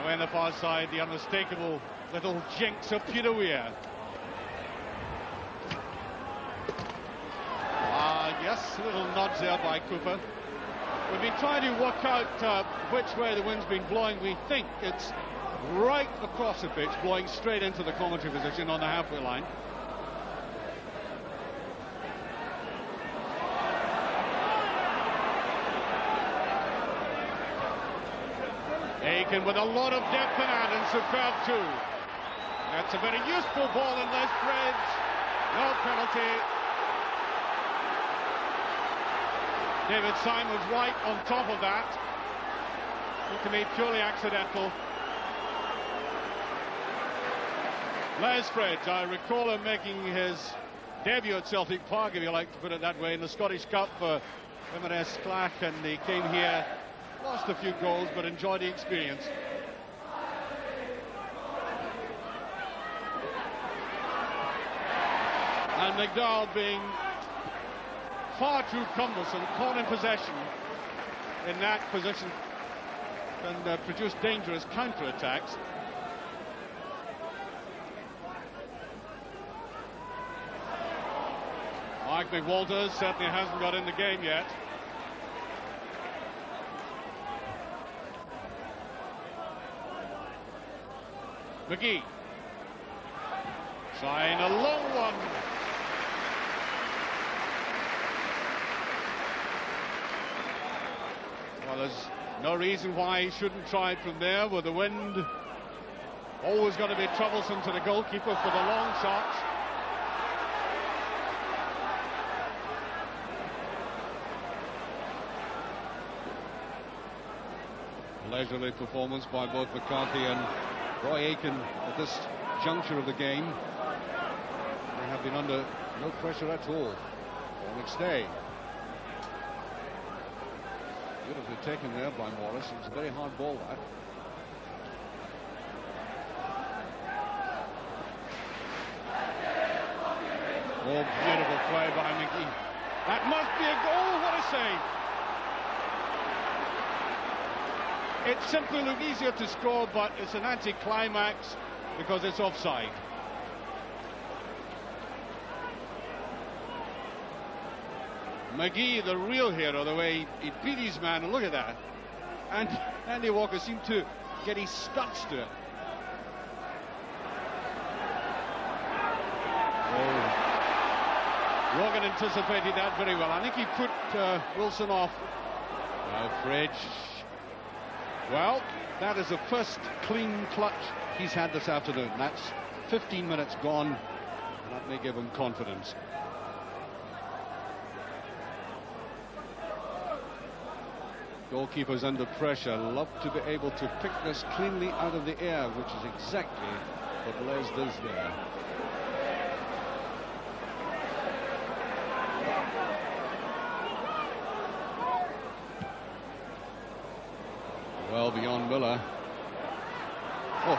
Away on the far side, the unmistakable little jinx of Peter Weir. Yes, little nods there by Cooper. We've been trying to work out which way the wind's been blowing. We think it's right across the pitch, blowing straight into the commentary position on the halfway line. Aiken with a lot of depth in hand and superb too. That's a very useful ball in Les Fred's. No penalty. David Syme was right on top of that. It can be purely accidental. Les Fred's, I recall him making his debut at Celtic Park, if you like to put it that way, in the Scottish Cup for M&S Clach, and he came here, lost a few goals, but enjoyed the experience. And McDowell being far too cumbersome, caught in possession in that position, and produce dangerous counter-attacks. Mike McWalters certainly hasn't got in the game yet. McGee trying a long one. Well, there's no reason why he shouldn't try it from there with the wind. Always going to be troublesome to the goalkeeper for the long shots. Leisurely performance by both McCarthy and Roy Aiken at this juncture of the game. They have been under no pressure at all for next day. Beautifully taken there by Morris. It was a very hard ball, that. Oh, beautiful play by McGee. That must be a goal. What a save. It simply looked easier to score, but it's an anti-climax because it's offside. McGee, the real hero, the way he beat his man, and look at that. And Andy Walker seemed to get his studs to it. Oh. Rogan anticipated that very well. I think he put Wilson off. Fred. Well, that is the first clean clutch he's had this afternoon. That's 15 minutes gone, and that may give him confidence. Goalkeepers under pressure love to be able to pick this cleanly out of the air, which is exactly what Les does there. Well beyond Miller. Oh.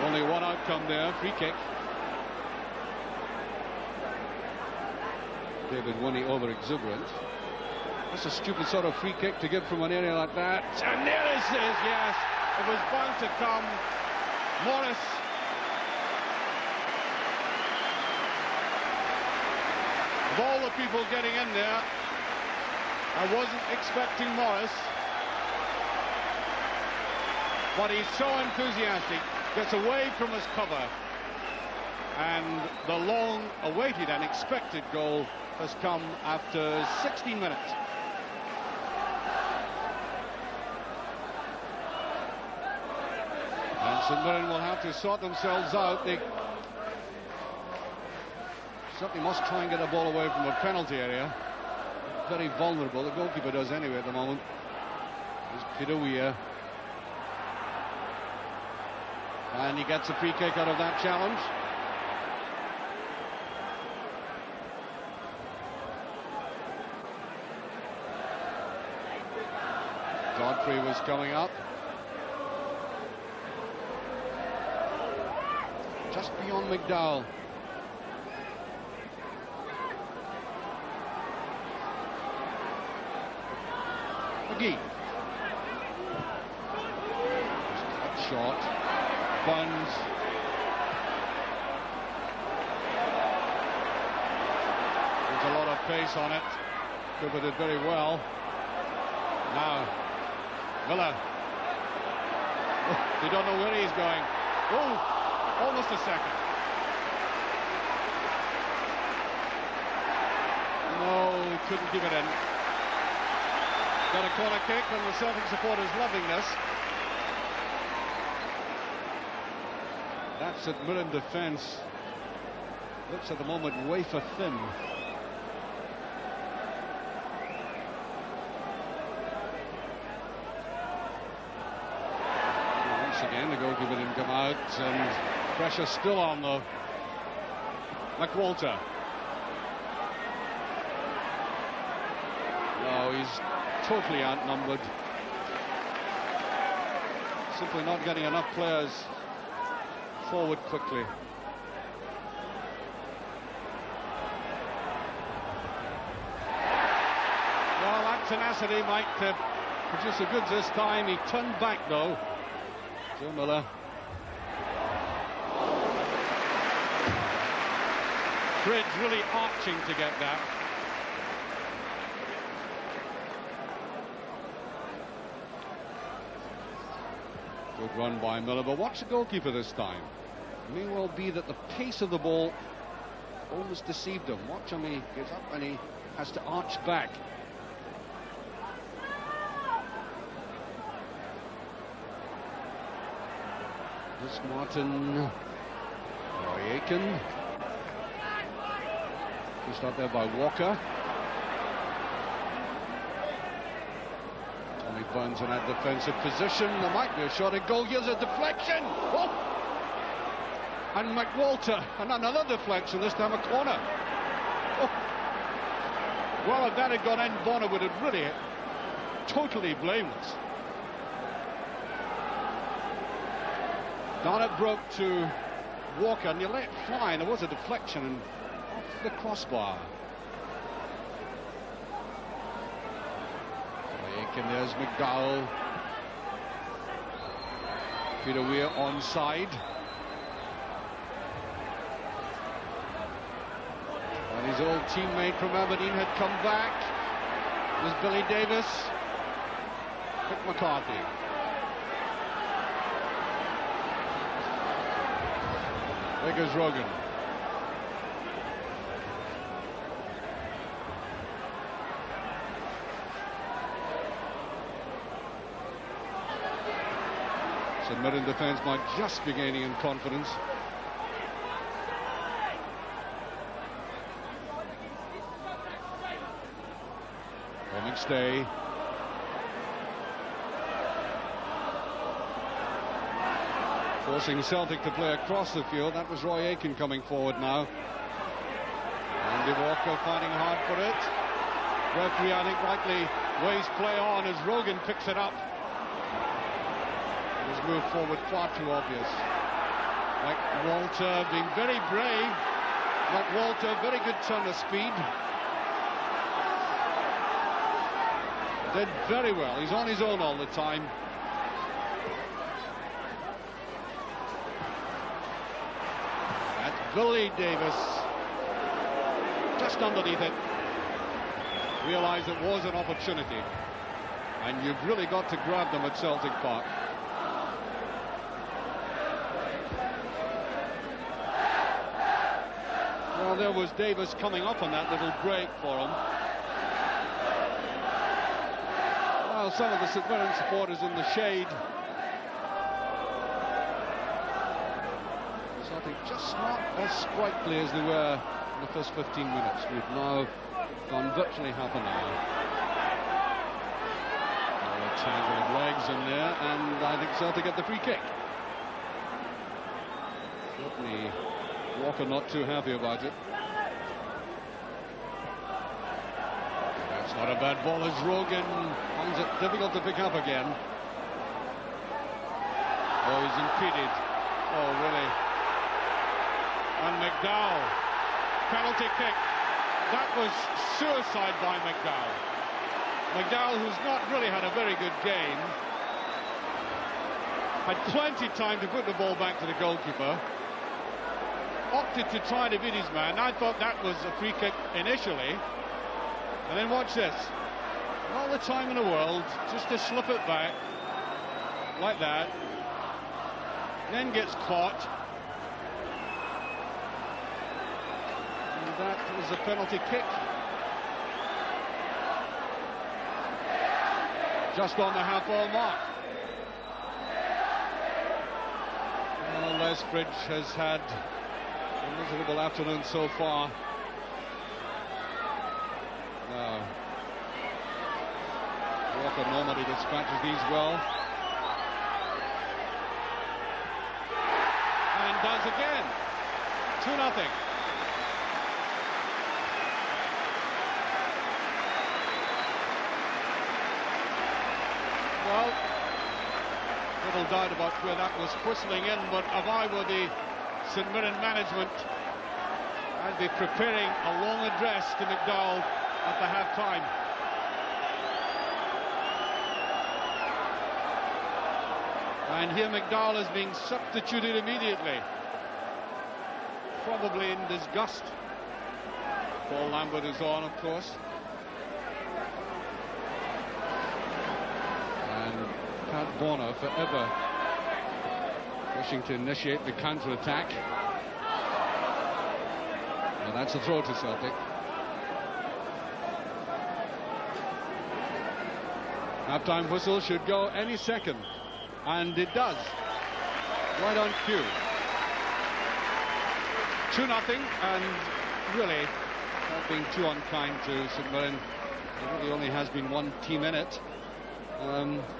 Only one outcome there, free kick. David Winnie over exuberant. That's a stupid sort of free kick to give from an area like that. And there it is, yes. It was bound to come. Morris. Of all the people getting in there, I wasn't expecting Morris. But he's so enthusiastic, gets away from his cover. And the long-awaited and expected goal has come after 16 minutes. And St Mireen will have to sort themselves out. They certainly must try and get the ball away from a penalty area. Very vulnerable. The goalkeeper does anyway at the moment. There's Peter Weir. And he gets a free kick out of that challenge. Godfrey was coming up. Just beyond McDowell. McGee. shot. Buns. There's a lot of pace on it. Cooper did very well. Now, Miller. You don't know where he's going. Oh, almost a second. No, he couldn't keep it in. Got a corner kick, and the Celtic supporters loving this. That's at Mirren defence. Looks at the moment wafer thin. Once again, the goalkeeper didn't come out, and pressure still on though. McWalter. No, he's totally outnumbered. Simply not getting enough players forward quickly. Well, that tenacity might produce the goods this time. He turned back though. Joe Miller. Fridge really arching to get that. Good run by Miller, but watch the goalkeeper this time. It may well be that the pace of the ball almost deceived him. Watch him, he gets up and he has to arch back. This Martin, Roy Aitken. Pushed up there by Walker. Burns in that defensive position. There might be a shot at goal. Here's a deflection. Oh! And McWalter, and another deflection, this time a corner. Oh! Well, if that had gone in, Bonner would have really totally blameless. Down it broke to Walker, and you let it fly, and there was a deflection and off the crossbar. And there's McDowell. Peter Weir onside. And his old teammate from Aberdeen had come back. There's Billy Davis. Mick McCarthy. There goes Rogan. St Mireen defence might just be gaining in confidence. McStay. Forcing Celtic to play across the field. That was Roy Aitken coming forward now. Andy Walker fighting hard for it. Referee, I think, rightly weighs play on as Rogan picks it up. His move forward far too obvious. McWalter being very brave. McWalter, very good turn of speed. Did very well. He's on his own all the time. That's Billy Davis. Just underneath it. Realised it was an opportunity. And you've really got to grab them at Celtic Park. Well, there was Davis coming up on that little break for him. Well, some of the St Mireen supporters in the shade. Celtic just not as sprightly as they were in the first 15 minutes. We've now gone virtually half an hour. A tangle of legs in there, and I think Celtic get the free kick. Certainly Walker not too happy about it. That's not a bad ball as Rogan finds it difficult to pick up again. Oh, he's impeded. Oh, really. And McDowell. Penalty kick. That was suicide by McDowell. McDowell, who's not really had a very good game. had plenty of time to put the ball back to the goalkeeper. Opted to try to beat his man. I thought that was a free kick initially. And then watch this. All the time in the world just to slip it back like that. Then gets caught. And that was a penalty kick. Just on the half-hour mark. Well, Lesbridge has had a miserable afternoon so far. Now, Walker normally dispatches these well. And does again. 2-0. Well, little doubt about where that was whistling in, but if I were the St Mirren management, I'd be preparing a long address to McDowell at the half-time. And here McDowell is being substituted immediately. Probably in disgust. Paul Lambert is on, of course. And Pat Bonner forever wishing to initiate the counter-attack. And that's a throw to Celtic. Half-time whistle should go any second. And it does. Right on cue. 2-0, and really not being too unkind to St Mirren. There really only has been one team in it.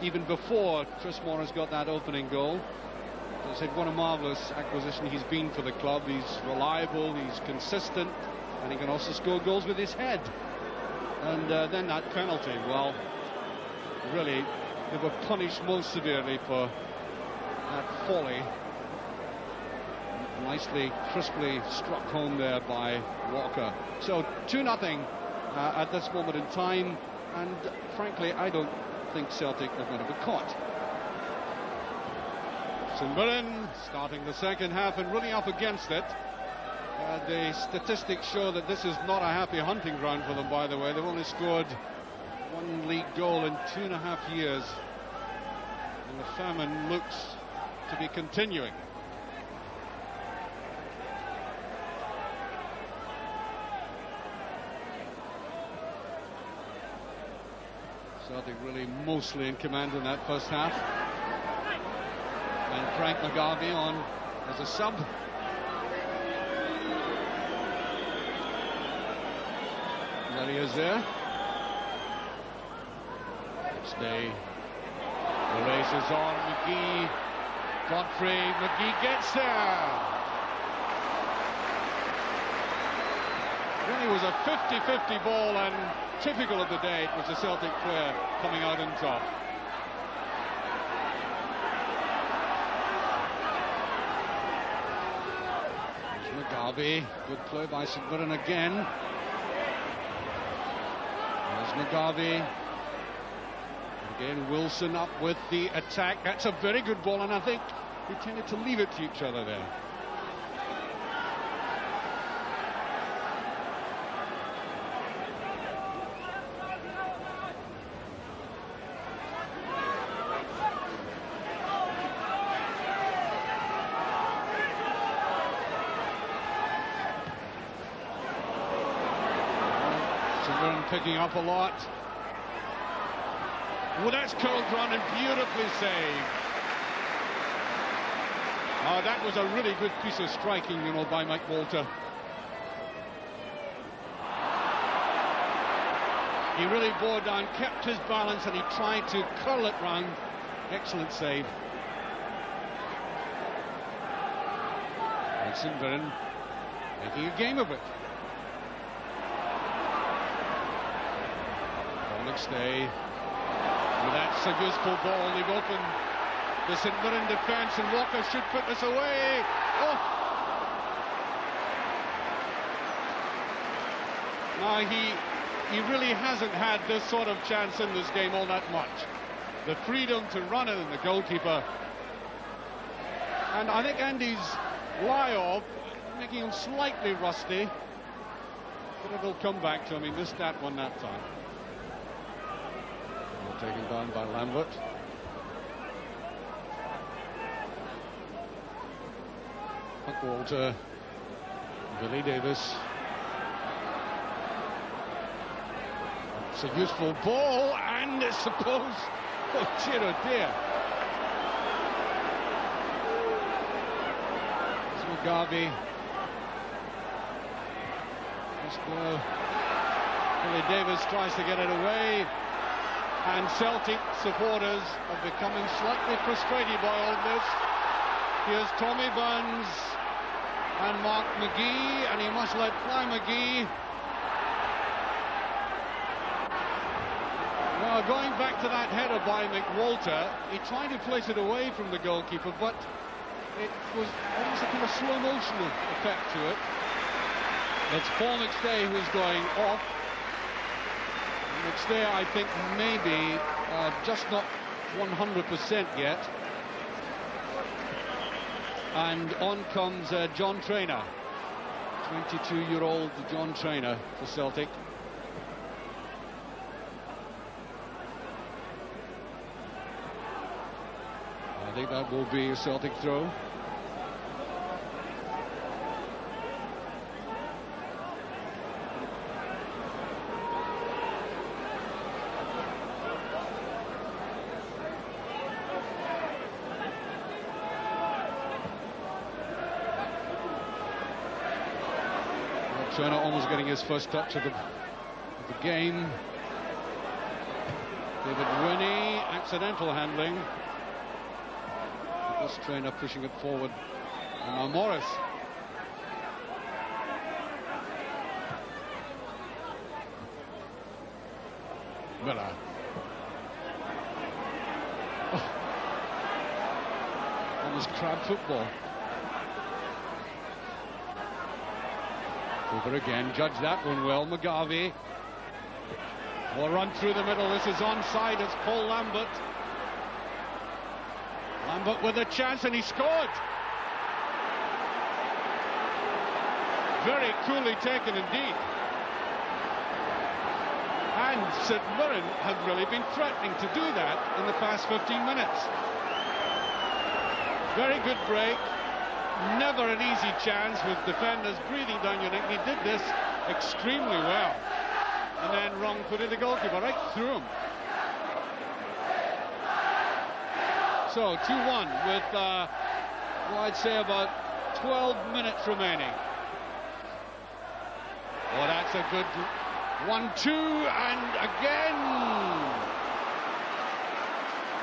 Even before Chris Morris got that opening goal. As I said, what a marvellous acquisition he's been for the club. He's reliable, he's consistent, and he can also score goals with his head. And then that penalty, well, really, they were punished most severely for that folly. Nicely, crisply struck home there by Walker. So 2-0 at this moment in time, and frankly, I don't think Celtic are going to be caught. St Mirren starting the second half and really up against it. The statistics show that this is not a happy hunting ground for them, by the way. They've only scored one league goal in 2.5 years. And the famine looks to be continuing. Celtic really mostly in command in that first half. And Frank McGarvey on as a sub. There he is there. Stay. The race is on. McGee, Godfrey, McGee gets there. Really was a 50-50 ball, and typical of the day, it was a Celtic player coming out on top. There's McGarvey, good play by St Mirren again. There's McGarvey. Again, Wilson up with the attack. That's a very good ball, and I think they tended to leave it to each other there. Picking up a lot. Well, that's cold run and beautifully saved. Oh, that was a really good piece of striking, you know, by Mike Walter. He really bore down, kept his balance, and he tried to curl it round. Excellent save. And St Mirren making a game of it. Stay. Well, that's a useful ball. They've opened the St Mirren defence, and Walker should put this away. Oh! Now he really hasn't had this sort of chance in this game all that much. The freedom to run it, and the goalkeeper And I think Andy's lie-off, making him slightly rusty. But it'll come back to him. He missed that one that time. Taken down by Lambert. Walter, Billy Davis. It's a useful ball, and it's supposed. Oh dear, oh dear. It's Mugabe. Billy Davis tries to get it away, and Celtic supporters are becoming slightly frustrated by all this. Here's Tommy Burns and Mark McGee, and he must let fly McGee. Well, going back to that header by McWalter, he tried to place it away from the goalkeeper, but it was almost a kind of slow motion effect to it. It's Paul McStay who's going off. McStay, I think, maybe just not 100% yet. And on comes John Traynor, 22-year-old John Traynor for Celtic. I think that will be a Celtic throw. Traynor almost getting his first touch of the game. David Winnie, accidental handling. This Traynor pushing it forward. And now Morris. Miller. Oh. Almost crab football. Over again, judge that one well. Mugabe will run through the middle. This is onside. It's Paul Lambert. Lambert with a chance, and he scored. Very coolly taken indeed. And St Mirren have really been threatening to do that in the past 15 minutes. Very good break. Never an easy chance with defenders breathing down your neck. He did this extremely well. And then wrong-footed the goalkeeper right through him. So 2-1 with, well, I'd say about 12 minutes remaining. Oh, that's a good 1-2, and again.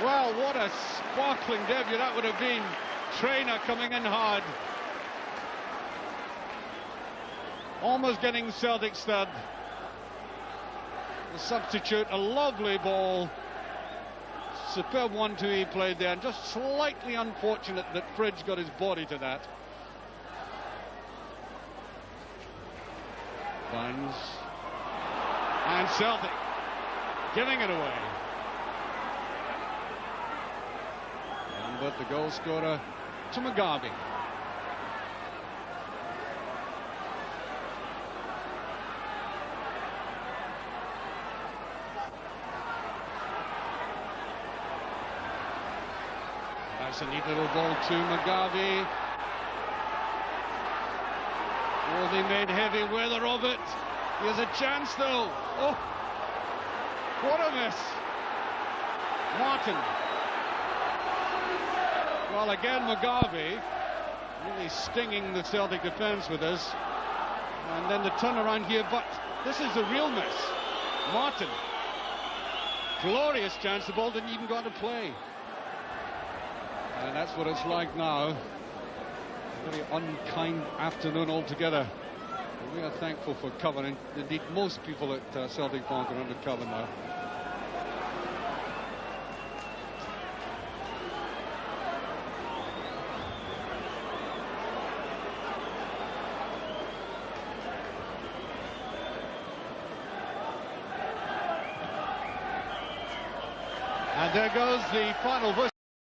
Well, what a sparkling debut that would have been. Traynor coming in hard. Almost getting Celtic stud. The substitute, a lovely ball. Superb 1-2 he played there, and just slightly unfortunate that Fridge got his body to that. Burns. And Celtic giving it away. But the goal scorer to Mugabe. That's a neat little ball to Mugabe. Oh, they made heavy weather of it. Here's a chance though. Oh, what a miss. Martin. Well, again, Mugabe really stinging the Celtic defence with this. And then the turnaround here, but this is a real miss. Martin. Glorious chance, the ball didn't even go into play. And that's what it's like now. A very unkind afternoon altogether. We are thankful for cover, and indeed most people at Celtic Park are under cover now. And there goes the final whistle.